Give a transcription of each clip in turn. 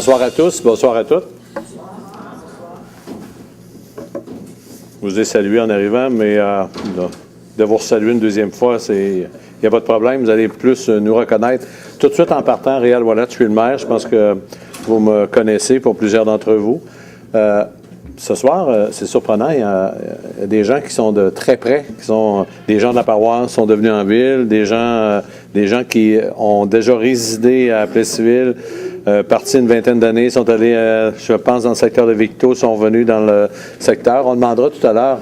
Bonsoir à tous, bonsoir à toutes. Je vous ai salué en arrivant, mais de vous saluer une deuxième fois, il n'y a pas de problème. Vous allez plus nous reconnaître. Tout de suite en partant, Réal Ouellet, je suis le maire. Je pense que vous me connaissez pour plusieurs d'entre vous. Ce soir, c'est surprenant, il y a des gens qui sont de très près, qui sont des gens de la paroisse, sont devenus en ville, des gens qui ont déjà résidé à Plessisville, partis une vingtaine d'années, sont allés, je pense, dans le secteur de Victo, sont venus dans le secteur. On demandera tout à l'heure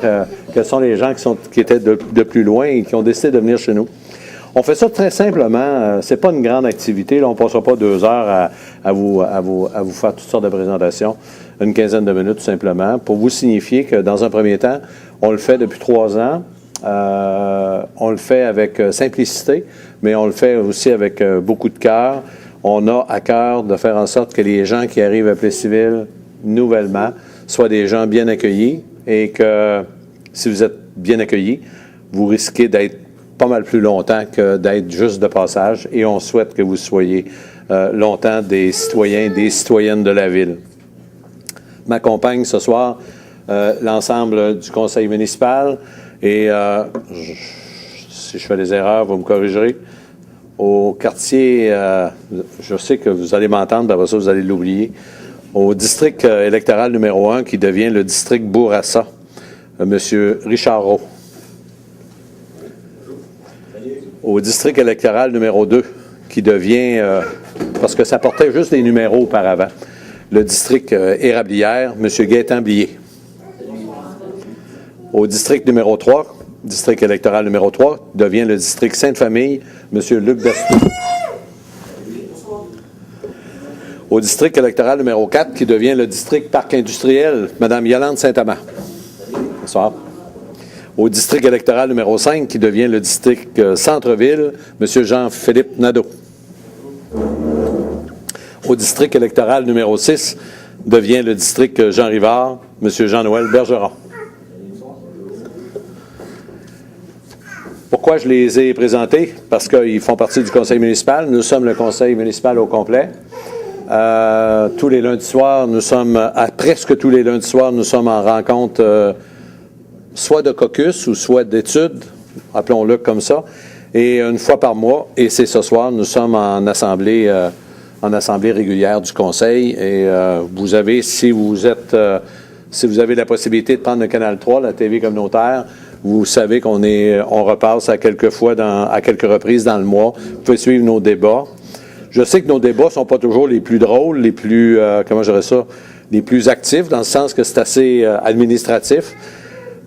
quels sont les gens qui étaient de plus loin et qui ont décidé de venir chez nous. On fait ça très simplement. C'est pas une grande activité. Là, on ne passera pas 2 heures à vous faire toutes sortes de présentations. Une quinzaine de minutes, tout simplement, pour vous signifier que, dans un premier temps, on le fait depuis 3 ans. On le fait avec simplicité, mais on le fait aussi avec beaucoup de cœur. On a à cœur de faire en sorte que les gens qui arrivent à Plessisville nouvellement soient des gens bien accueillis et que, si vous êtes bien accueillis, vous risquez d'être pas mal plus longtemps que d'être juste de passage, et on souhaite que vous soyez longtemps des citoyens et des citoyennes de la ville. M'accompagne ce soir l'ensemble du conseil municipal et si je fais des erreurs, vous me corrigerez. Au quartier, je sais que vous allez m'entendre, après ça vous allez l'oublier, au district électoral numéro 1 qui devient le district Bourassa, M. Richard Roux. Au district électoral numéro 2 qui devient, parce que ça portait juste des numéros auparavant, le district Érablière, M. Gaétan Blier. Au district numéro 3, district électoral numéro 3, devient le district Sainte-Famille, M. Luc Dastou. Au district électoral numéro 4, qui devient le district Parc industriel, Mme Yolande Saint-Amand. Bonsoir. Au district électoral numéro 5, qui devient le district Centre-Ville, M. Jean-Philippe Nadeau. Au district électoral numéro 6, devient le district Jean Rivard, M. Jean-Noël Bergeron. Pourquoi je les ai présentés? Parce qu'ils font partie du conseil municipal. Nous sommes le conseil municipal au complet. Tous les lundis soirs, presque tous les lundis soirs, nous sommes en rencontre soit de caucus ou soit d'études, appelons-le comme ça, et une fois par mois, et c'est ce soir, nous sommes en assemblée régulière du conseil, et vous avez, si vous avez la possibilité de prendre le Canal 3, la TV communautaire, vous savez qu'on repasse à quelques reprises dans le mois. Vous pouvez suivre nos débats. Je sais que nos débats ne sont pas toujours les plus drôles, les plus, les plus actifs, dans le sens que c'est assez administratif.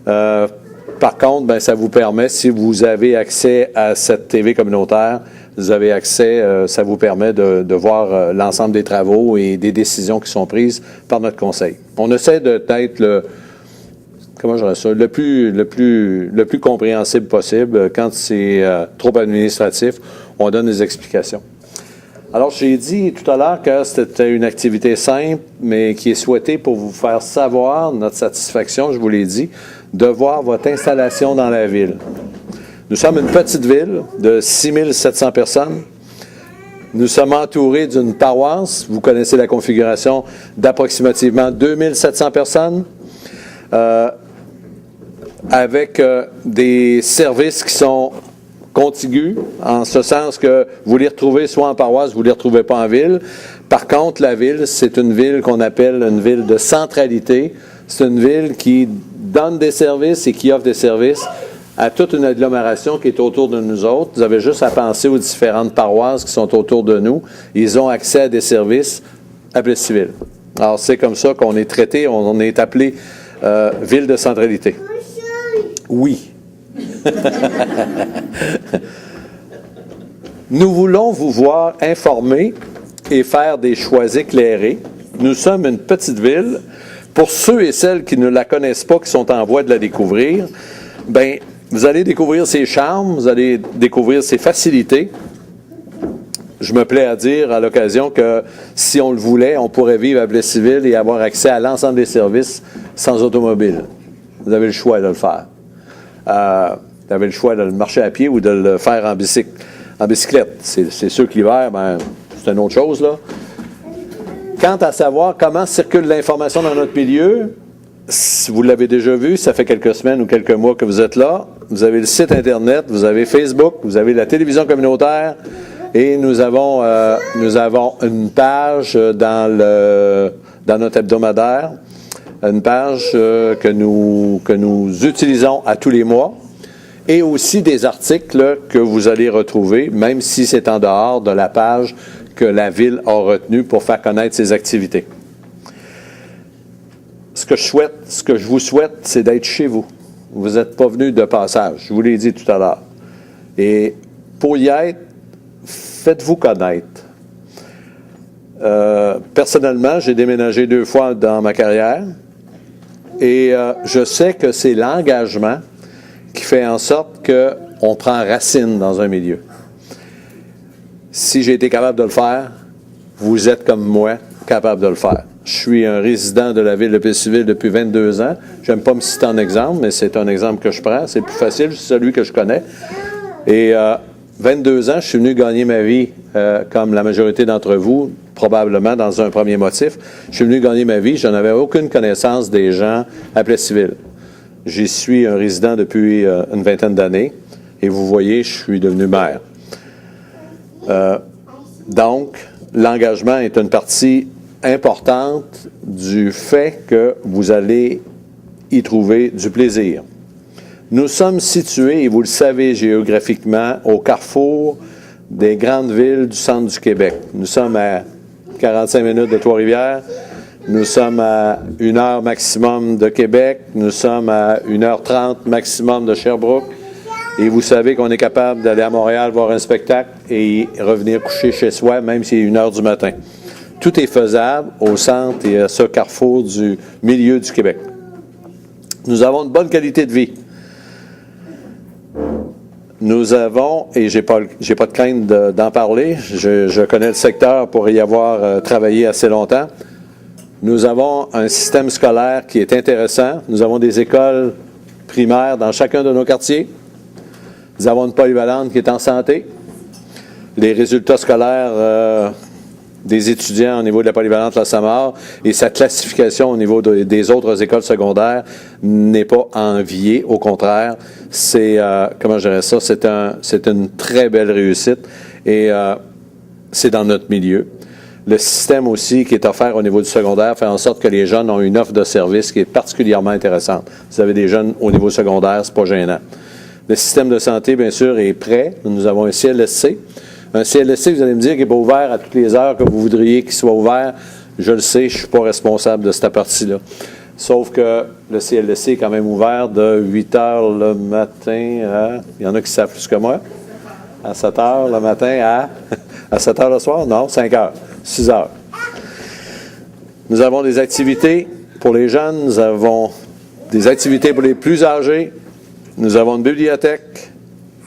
Par contre, ça vous permet, si vous avez accès à cette TV communautaire, vous avez accès, ça vous permet de voir l'ensemble des travaux et des décisions qui sont prises par notre conseil. On essaie d'être le plus compréhensible possible. Quand c'est trop administratif, on donne des explications. Alors, j'ai dit tout à l'heure que c'était une activité simple, mais qui est souhaitée pour vous faire savoir notre satisfaction, je vous l'ai dit, de voir votre installation dans la ville. Nous sommes une petite ville de 6 700 personnes. Nous sommes entourés d'une paroisse. Vous connaissez la configuration d'approximativement 2 700 personnes. Avec des services qui sont contigus, en ce sens que vous les retrouvez soit en paroisse, vous ne les retrouvez pas en ville. Par contre, la ville, c'est une ville qu'on appelle une ville de centralité. C'est une ville qui donne des services et qui offre des services à toute une agglomération qui est autour de nous autres. Vous avez juste à penser aux différentes paroisses qui sont autour de nous. Ils ont accès à des services à Plessisville. Alors, c'est comme ça qu'on est traité, on est appelé ville de centralité. Oui. Nous voulons vous voir informer et faire des choix éclairés. Nous sommes une petite ville. Pour ceux et celles qui ne la connaissent pas, qui sont en voie de la découvrir, vous allez découvrir ses charmes, vous allez découvrir ses facilités. Je me plais à dire à l'occasion que si on le voulait, on pourrait vivre à Plessisville et avoir accès à l'ensemble des services sans automobile. Vous avez le choix de le faire. Vous avez le choix de le marcher à pied ou de le faire en bicyclette. C'est sûr que l'hiver, c'est une autre chose, là. Quant à savoir comment circule l'information dans notre milieu, vous l'avez déjà vu, ça fait quelques semaines ou quelques mois que vous êtes là. Vous avez le site Internet, vous avez Facebook, vous avez la télévision communautaire et nous avons une page dans notre hebdomadaire, une page que nous utilisons à tous les mois et aussi des articles que vous allez retrouver, même si c'est en dehors de la page que la Ville a retenue pour faire connaître ses activités. Ce que je vous souhaite, c'est d'être chez vous. Vous n'êtes pas venu de passage, je vous l'ai dit tout à l'heure. Et pour y être, faites-vous connaître. Personnellement, j'ai déménagé 2 fois dans ma carrière et je sais que c'est l'engagement qui fait en sorte qu'on prend racine dans un milieu. Si j'ai été capable de le faire, vous êtes comme moi capable de le faire. Je suis un résident de la ville de Plessisville depuis 22 ans. Je n'aime pas me citer en exemple, mais c'est un exemple que je prends. C'est plus facile, c'est celui que je connais. Et 22 ans, je suis venu gagner ma vie, comme la majorité d'entre vous, probablement dans un premier motif. Je suis venu gagner ma vie, je n'avais aucune connaissance des gens à Plessisville. J'y suis un résident depuis une vingtaine d'années. Et vous voyez, je suis devenu maire. Donc, l'engagement est une partie importante du fait que vous allez y trouver du plaisir. Nous sommes situés, et vous le savez géographiquement, au carrefour des grandes villes du centre du Québec. Nous sommes à 45 minutes de Trois-Rivières, nous sommes à 1 heure maximum de Québec, nous sommes à 1h30 maximum de Sherbrooke, et vous savez qu'on est capable d'aller à Montréal voir un spectacle et revenir coucher chez soi, même s'il est 1 heure du matin. Tout est faisable au centre et à ce carrefour du milieu du Québec. Nous avons une bonne qualité de vie. Nous avons, et j'ai pas de crainte d'en parler, je connais le secteur pour y avoir travaillé assez longtemps. Nous avons un système scolaire qui est intéressant. Nous avons des écoles primaires dans chacun de nos quartiers. Nous avons une polyvalente qui est en santé. Les résultats scolaires des étudiants au niveau de la polyvalente La Samar et sa classification au niveau des autres écoles secondaires n'est pas enviée. Au contraire, c'est, comment je dirais ça, c'est une très belle réussite et c'est dans notre milieu. Le système aussi qui est offert au niveau du secondaire fait en sorte que les jeunes ont une offre de service qui est particulièrement intéressante. Vous avez des jeunes au niveau secondaire, c'est pas gênant. Le système de santé, bien sûr, est prêt. Nous avons un CLSC. Un CLSC, vous allez me dire, qu'il n'est pas ouvert à toutes les heures que vous voudriez qu'il soit ouvert. Je le sais, je ne suis pas responsable de cette partie-là. Sauf que le CLSC est quand même ouvert de 8 heures le matin à... Il y en a qui savent plus que moi. À 7 heures le matin à 7 heures le soir? Non, 5 heures. 6 heures. Nous avons des activités pour les jeunes. Nous avons des activités pour les plus âgés. Nous avons une bibliothèque.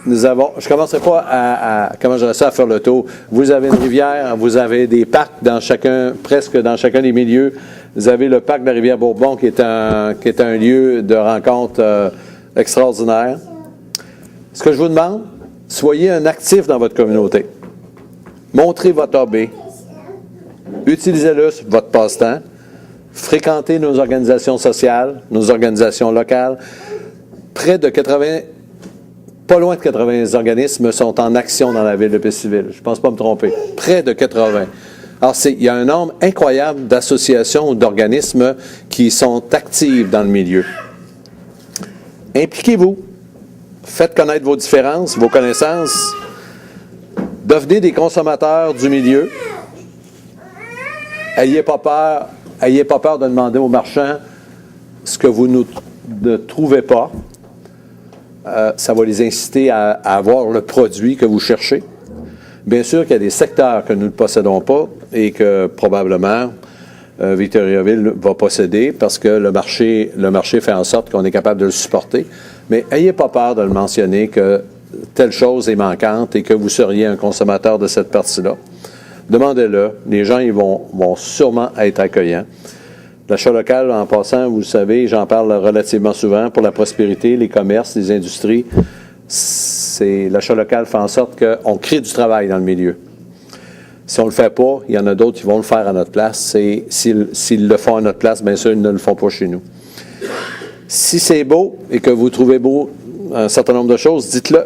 Nous avons, je ne commencerai pas comment je dirais ça, à faire le tour. Vous avez une rivière, vous avez des parcs presque dans chacun des milieux. Vous avez le parc de la rivière Bourbon qui est un lieu de rencontre extraordinaire. Ce que je vous demande, soyez un actif dans votre communauté. Montrez votre hobby. Utilisez-le sur votre passe-temps. Fréquentez nos organisations sociales, nos organisations locales. Pas loin de 80 organismes sont en action dans la ville de Plessisville. Je ne pense pas me tromper. Près de 80. Alors, il y a un nombre incroyable d'associations ou d'organismes qui sont actifs dans le milieu. Impliquez-vous. Faites connaître vos différences, vos connaissances. Devenez des consommateurs du milieu. Ayez pas peur de demander aux marchands ce que vous ne trouvez pas. Ça va les inciter à avoir le produit que vous cherchez. Bien sûr qu'il y a des secteurs que nous ne possédons pas et que probablement Victoriaville va posséder parce que le marché fait en sorte qu'on est capable de le supporter. Mais ayez pas peur de le mentionner que telle chose est manquante et que vous seriez un consommateur de cette partie-là. Demandez-le. Les gens ils vont sûrement être accueillants. L'achat local, en passant, vous le savez, j'en parle relativement souvent, pour la prospérité, les commerces, les industries, l'achat local fait en sorte qu'on crée du travail dans le milieu. Si on ne le fait pas, il y en a d'autres qui vont le faire à notre place. S'ils le font à notre place, bien sûr, ils ne le font pas chez nous. Si c'est beau et que vous trouvez beau un certain nombre de choses, dites-le.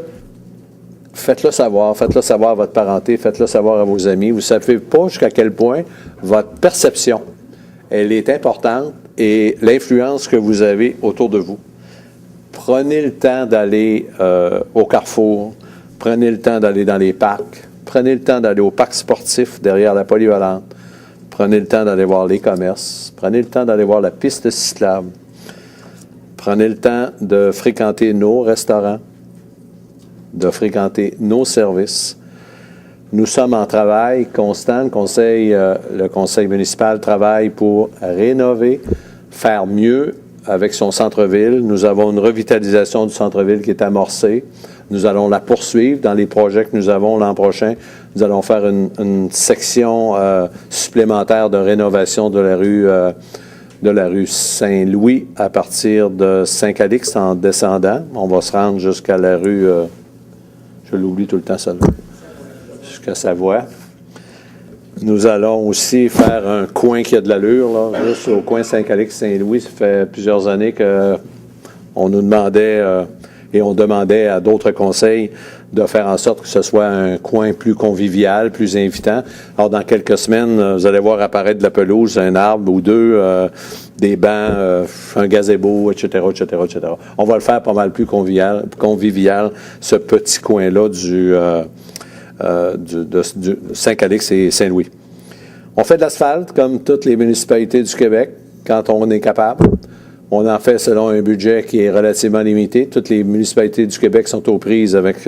Faites-le savoir à votre parenté, faites-le savoir à vos amis. Vous ne savez pas jusqu'à quel point votre perception, elle est importante et l'influence que vous avez autour de vous. Prenez le temps d'aller au Carrefour, prenez le temps d'aller dans les parcs, prenez le temps d'aller au parc sportif derrière la polyvalente, prenez le temps d'aller voir les commerces, prenez le temps d'aller voir la piste cyclable, prenez le temps de fréquenter nos restaurants, de fréquenter nos services. Nous sommes en travail constant. Le conseil municipal travaille pour rénover, faire mieux avec son centre-ville. Nous avons une revitalisation du centre-ville qui est amorcée. Nous allons la poursuivre dans les projets que nous avons l'an prochain. Nous allons faire une section supplémentaire de rénovation de la rue Saint-Louis à partir de Saint-Calixte en descendant. On va se rendre jusqu'à la rue, je l'oublie tout le temps seulement, jusqu'à Savoie. Nous allons aussi faire un coin qui a de l'allure, là, juste au coin Saint-Calixte-Saint-Louis. Ça fait plusieurs années qu'on nous demandait et on demandait à d'autres conseils de faire en sorte que ce soit un coin plus convivial, plus invitant. Alors, dans quelques semaines, vous allez voir apparaître de la pelouse, un arbre ou deux, des bancs, un gazebo, etc., etc., etc. On va le faire pas mal plus convivial ce petit coin-là de Saint-Calixte et Saint-Louis. On fait de l'asphalte, comme toutes les municipalités du Québec, quand on est capable. On en fait selon un budget qui est relativement limité. Toutes les municipalités du Québec sont aux prises avec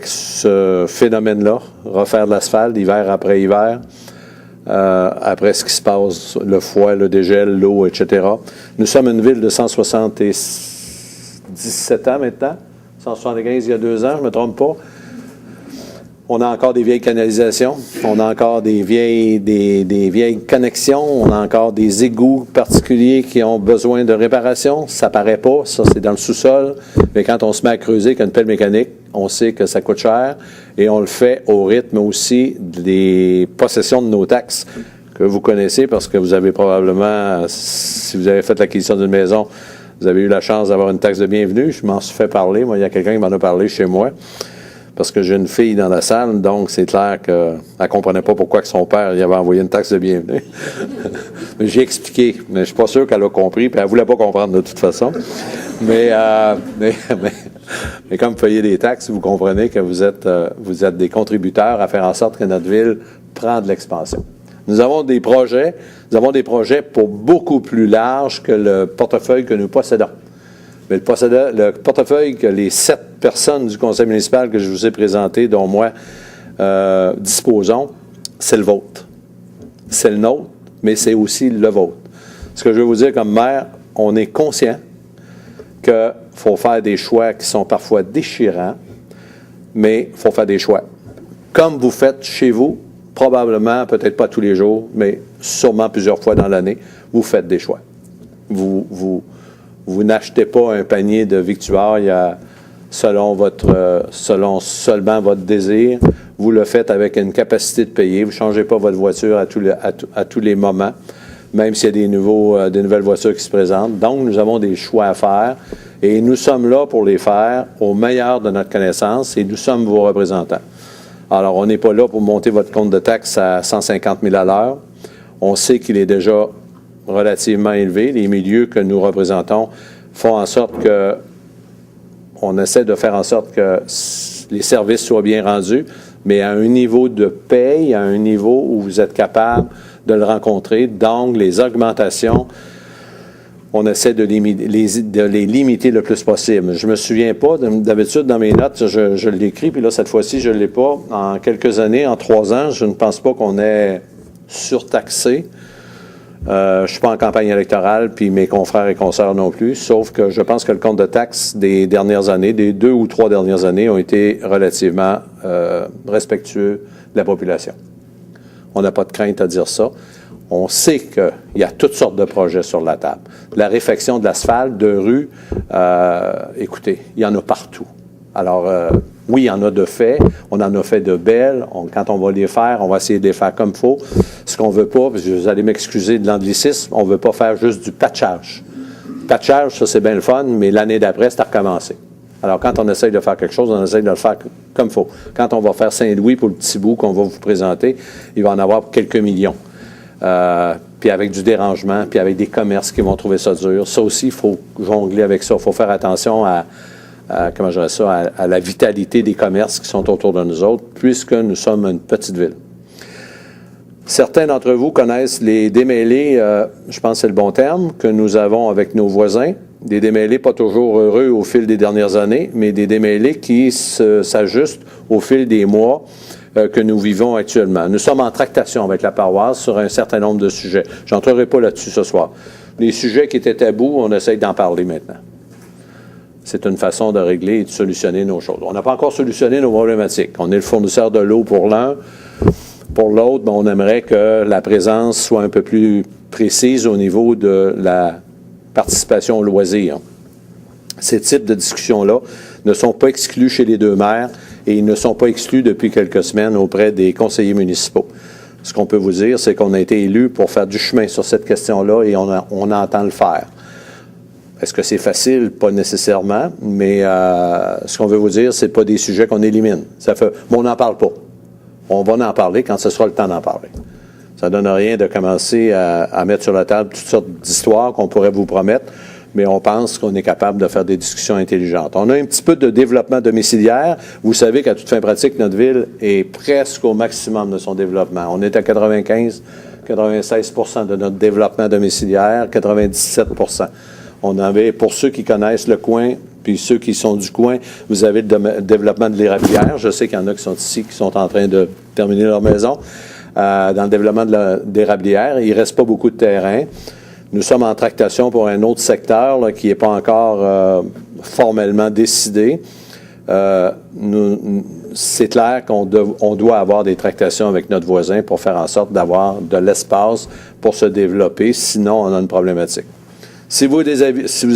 ce phénomène-là, refaire de l'asphalte hiver après hiver, après ce qui se passe, le froid, le dégel, l'eau, etc. Nous sommes une ville de 177 ans maintenant, 175 il y a 2 ans, je ne me trompe pas. On a encore des vieilles canalisations, on a encore des vieilles connexions, on a encore des égouts particuliers qui ont besoin de réparation. Ça paraît pas, ça c'est dans le sous-sol, mais quand on se met à creuser avec une pelle mécanique, on sait que ça coûte cher et on le fait au rythme aussi des possessions de nos taxes que vous connaissez parce que vous avez probablement, si vous avez fait l'acquisition d'une maison, vous avez eu la chance d'avoir une taxe de bienvenue. Je m'en suis fait parler, moi il y a quelqu'un qui m'en a parlé chez moi. Parce que j'ai une fille dans la salle, donc c'est clair qu'elle ne comprenait pas pourquoi que son père y avait envoyé une taxe de bienvenue. Mais j'ai expliqué, mais je ne suis pas sûr qu'elle a compris, puis elle ne voulait pas comprendre de toute façon. Mais comme vous payez des taxes, vous comprenez que vous êtes des contributeurs à faire en sorte que notre ville prend de l'expansion. Nous avons des projets pour beaucoup plus large que le portefeuille que nous possédons. Mais le portefeuille que les 7 personnes du conseil municipal que je vous ai présenté, dont moi, disposons, c'est le vôtre. C'est le nôtre, mais c'est aussi le vôtre. Ce que je veux vous dire comme maire, on est conscient qu'il faut faire des choix qui sont parfois déchirants, mais il faut faire des choix. Comme vous faites chez vous, probablement, peut-être pas tous les jours, mais sûrement plusieurs fois dans l'année, vous faites des choix. Vous n'achetez pas un panier de victuailles selon seulement votre désir. Vous le faites avec une capacité de payer. Vous ne changez pas votre voiture à tous les moments, même s'il y a des nouvelles voitures qui se présentent. Donc, nous avons des choix à faire et nous sommes là pour les faire au meilleur de notre connaissance et nous sommes vos représentants. Alors, on n'est pas là pour monter votre compte de taxe à 150 000 à l'heure. On sait qu'il est déjà relativement élevé. Les milieux que nous représentons font en sorte on essaie de faire en sorte que les services soient bien rendus, mais à un niveau de paye, à un niveau où vous êtes capable de le rencontrer. Donc, les augmentations, on essaie de les limiter le plus possible. Je ne me souviens pas, d'habitude, dans mes notes, je l'écris, puis là, cette fois-ci, je ne l'ai pas. En quelques années, en 3 ans, je ne pense pas qu'on ait surtaxé. Je ne suis pas en campagne électorale, puis mes confrères et consoeurs non plus, sauf que je pense que le compte de taxes des dernières années, des 2 ou 3 dernières années, ont été relativement respectueux de la population. On n'a pas de crainte à dire ça. On sait qu'il y a toutes sortes de projets sur la table. La réfection de l'asphalte, de rue, écoutez, il y en a partout. Alors, Oui, il y en a de faits. On en a fait de belles. Quand on va les faire, on va essayer de les faire comme il faut. Ce qu'on ne veut pas, parce que vous allez m'excuser de l'anglicisme, on ne veut pas faire juste du patchage. Patchage, ça c'est bien le fun, mais l'année d'après, c'est à recommencer. Alors, quand on essaye de faire quelque chose, on essaye de le faire comme il faut. Quand on va faire Saint-Louis pour le petit bout qu'on va vous présenter, il va en avoir pour quelques millions. Puis avec du dérangement, puis avec des commerces qui vont trouver ça dur. Ça aussi, il faut jongler avec ça. Il faut faire attention à la vitalité des commerces qui sont autour de nous autres, puisque nous sommes une petite ville. Certains d'entre vous connaissent les démêlés, je pense que c'est le bon terme, que nous avons avec nos voisins. Des démêlés pas toujours heureux au fil des dernières années, mais des démêlés qui s'ajustent au fil des mois que nous vivons actuellement. Nous sommes en tractation avec la paroisse sur un certain nombre de sujets. Je n'entrerai pas là-dessus ce soir. Les sujets qui étaient tabous, on essaye d'en parler maintenant. C'est une façon de régler et de solutionner nos choses. On n'a pas encore solutionné nos problématiques. On est le fournisseur de l'eau pour l'un. Pour l'autre, on aimerait que la présence soit un peu plus précise au niveau de la participation au loisir. Ces types de discussions-là ne sont pas exclus chez les deux maires et ils ne sont pas exclus depuis quelques semaines auprès des conseillers municipaux. Ce qu'on peut vous dire, c'est qu'on a été élus pour faire du chemin sur cette question-là et on entend le faire. Est-ce que c'est facile? Pas nécessairement, mais ce qu'on veut vous dire, c'est pas des sujets qu'on élimine. Mais on n'en parle pas. On va en parler quand ce sera le temps d'en parler. Ça ne donne rien de commencer à mettre sur la table toutes sortes d'histoires qu'on pourrait vous promettre, mais on pense qu'on est capable de faire des discussions intelligentes. On a un petit peu de développement domiciliaire. Vous savez qu'à toute fin pratique, notre ville est presque au maximum de son développement. On est à 96 % de notre développement domiciliaire, 97 %. On avait, pour ceux qui connaissent le coin, puis ceux qui sont du coin, vous avez le développement de l'érablière. Je sais qu'il y en a qui sont ici, qui sont en train de terminer leur maison. Dans le développement de l'érablière, il ne reste pas beaucoup de terrain. Nous sommes en tractation pour un autre secteur là, qui n'est pas encore formellement décidé. C'est clair qu'on doit avoir des tractations avec notre voisin pour faire en sorte d'avoir de l'espace pour se développer. Sinon, on a une problématique. Si vous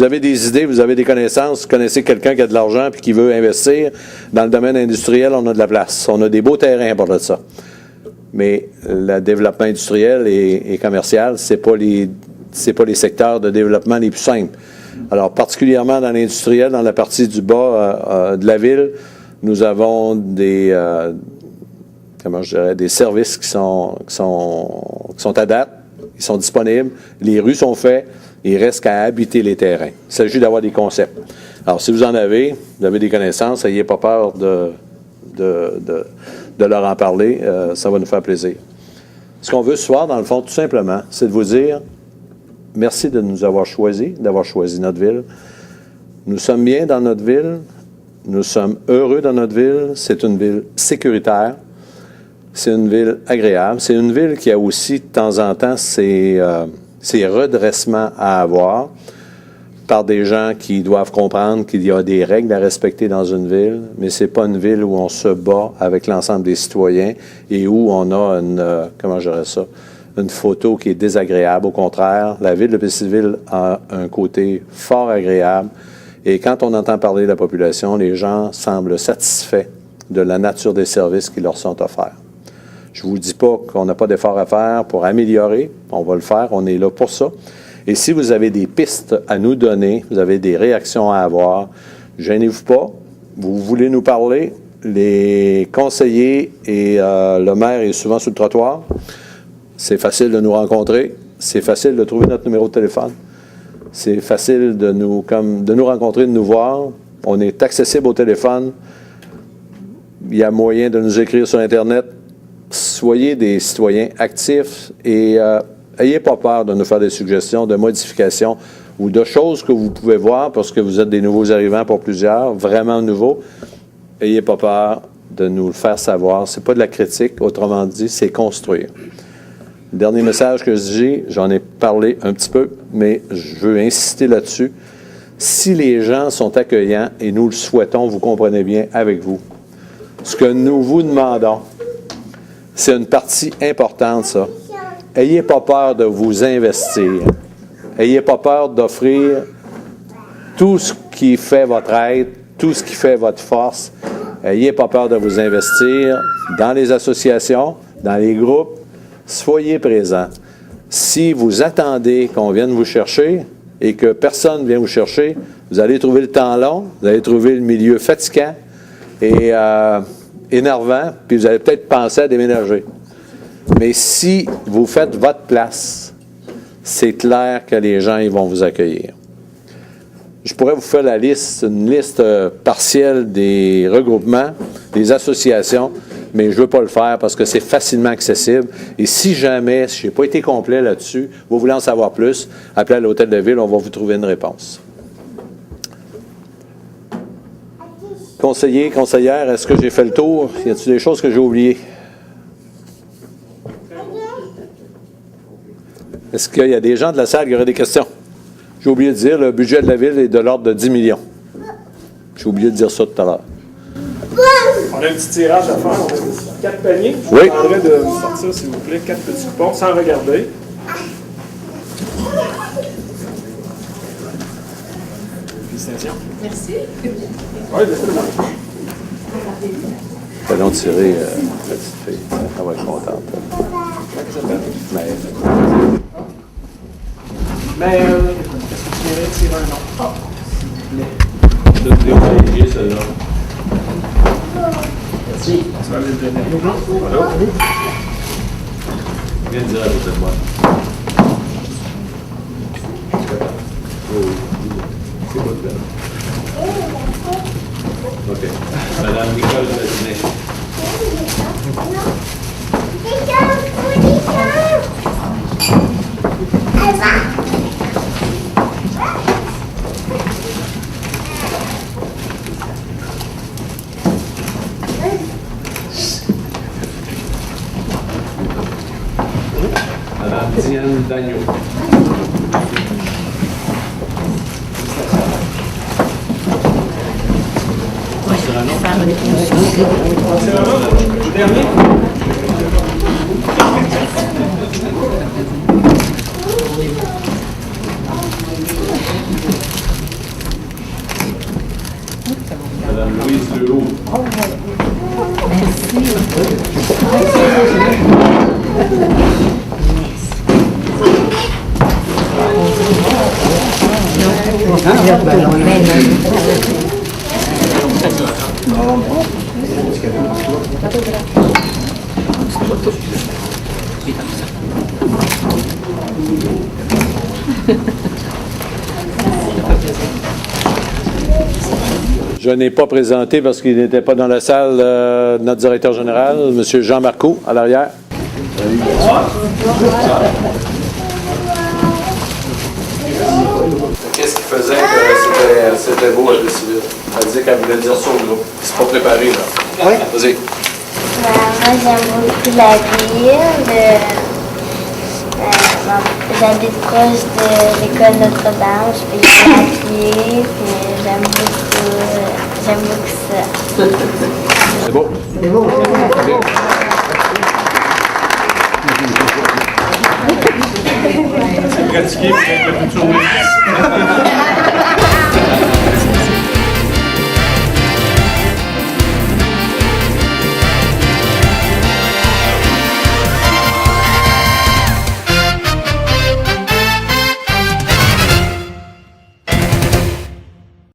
avez des idées, vous avez des connaissances, vous connaissez quelqu'un qui a de l'argent et qui veut investir, dans le domaine industriel, on a de la place. On a des beaux terrains pour ça. Mais le développement industriel et commercial, c'est pas les secteurs de développement les plus simples. Alors, particulièrement dans l'industriel, dans la partie du bas de la ville, nous avons des services qui sont à date, qui sont disponibles, les rues sont faites, il reste qu'à habiter les terrains. Il s'agit d'avoir des concepts. Alors, si vous avez des connaissances, n'ayez pas peur de leur en parler, ça va nous faire plaisir. Ce qu'on veut ce soir, dans le fond, tout simplement, c'est de vous dire merci de nous avoir choisis, d'avoir choisi notre ville. Nous sommes bien dans notre ville, nous sommes heureux dans notre ville, c'est une ville sécuritaire, c'est une ville agréable, c'est une ville qui a aussi, de temps en temps, ses redressements à avoir par des gens qui doivent comprendre qu'il y a des règles à respecter dans une ville, mais c'est pas une ville où on se bat avec l'ensemble des citoyens et où on a une photo qui est désagréable. Au contraire, la ville de Plessisville a un côté fort agréable et quand on entend parler de la population, les gens semblent satisfaits de la nature des services qui leur sont offerts. Je ne vous dis pas qu'on n'a pas d'effort à faire pour améliorer. On va le faire. On est là pour ça. Et si vous avez des pistes à nous donner, vous avez des réactions à avoir, gênez-vous pas. Vous voulez nous parler. Les conseillers et le maire est souvent sur le trottoir. C'est facile de nous rencontrer. C'est facile de trouver notre numéro de téléphone. C'est facile de nous rencontrer, de nous voir. On est accessible au téléphone. Il y a moyen de nous écrire sur Internet. Soyez des citoyens actifs et n'ayez pas peur de nous faire des suggestions de modifications ou de choses que vous pouvez voir parce que vous êtes des nouveaux arrivants pour plusieurs, vraiment nouveaux. N'ayez pas peur de nous le faire savoir. Ce n'est pas de la critique, autrement dit, c'est construire. Le dernier message que j'ai, j'en ai parlé un petit peu, mais je veux insister là-dessus. Si les gens sont accueillants, et nous le souhaitons, vous comprenez bien, avec vous, ce que nous vous demandons, c'est une partie importante, ça. Ayez pas peur de vous investir. Ayez pas peur d'offrir tout ce qui fait votre aide, tout ce qui fait votre force. Ayez pas peur de vous investir dans les associations, dans les groupes. Soyez présents. Si vous attendez qu'on vienne vous chercher et que personne ne vient vous chercher, vous allez trouver le temps long, vous allez trouver le milieu fatigant et énervant, puis vous allez peut-être penser à déménager. Mais si vous faites votre place, c'est clair que les gens ils vont vous accueillir. Je pourrais vous faire une liste partielle des regroupements, des associations, mais je ne veux pas le faire parce que c'est facilement accessible. Et si jamais, je n'ai pas été complet là-dessus, vous voulez en savoir plus, appelez à l'Hôtel de Ville, on va vous trouver une réponse. Conseiller, conseillère, est-ce que j'ai fait le tour? Y a-t-il des choses que j'ai oubliées? Est-ce qu'il y a des gens de la salle qui auraient des questions? J'ai oublié de dire, le budget de la Ville est de l'ordre de 10 millions. J'ai oublié de dire ça tout à l'heure. On a un petit tirage à faire. On a 4 paniers. Je vous demanderais de sortir, s'il vous plaît, 4 petits coupons sans regarder. Félicitations. Merci. Oui, bien Allons tirer la petite fille. Elle va être contente. Mais, est-ce que tu viendrais tirer un nom? Je vais te vérifier celle-là. Merci. Tu vas aller le donner. Voilà. Viens de dire à côté de moi. C'est quoi de OK. Madame Nicole Bazinet. Madame Diane Dagneau. Le dernier? Madame Louise Lehoux. Je n'ai pas présenté parce qu'il n'était pas dans la salle notre directeur général, M. Jean Marcoux, à l'arrière. Qu'est-ce qui faisait que c'était beau à décider? Elle disait qu'elle voulait dire ça au groupe. C'est pas préparé, là. Oui. Vas-y. Moi, j'aime beaucoup la ville. J'habite proche de l'école Notre-Dame. Je peux y aller à pied. Puis j'aime beaucoup ça. C'est beau? C'est beau. C'est pratiqué pour être le futur ministre.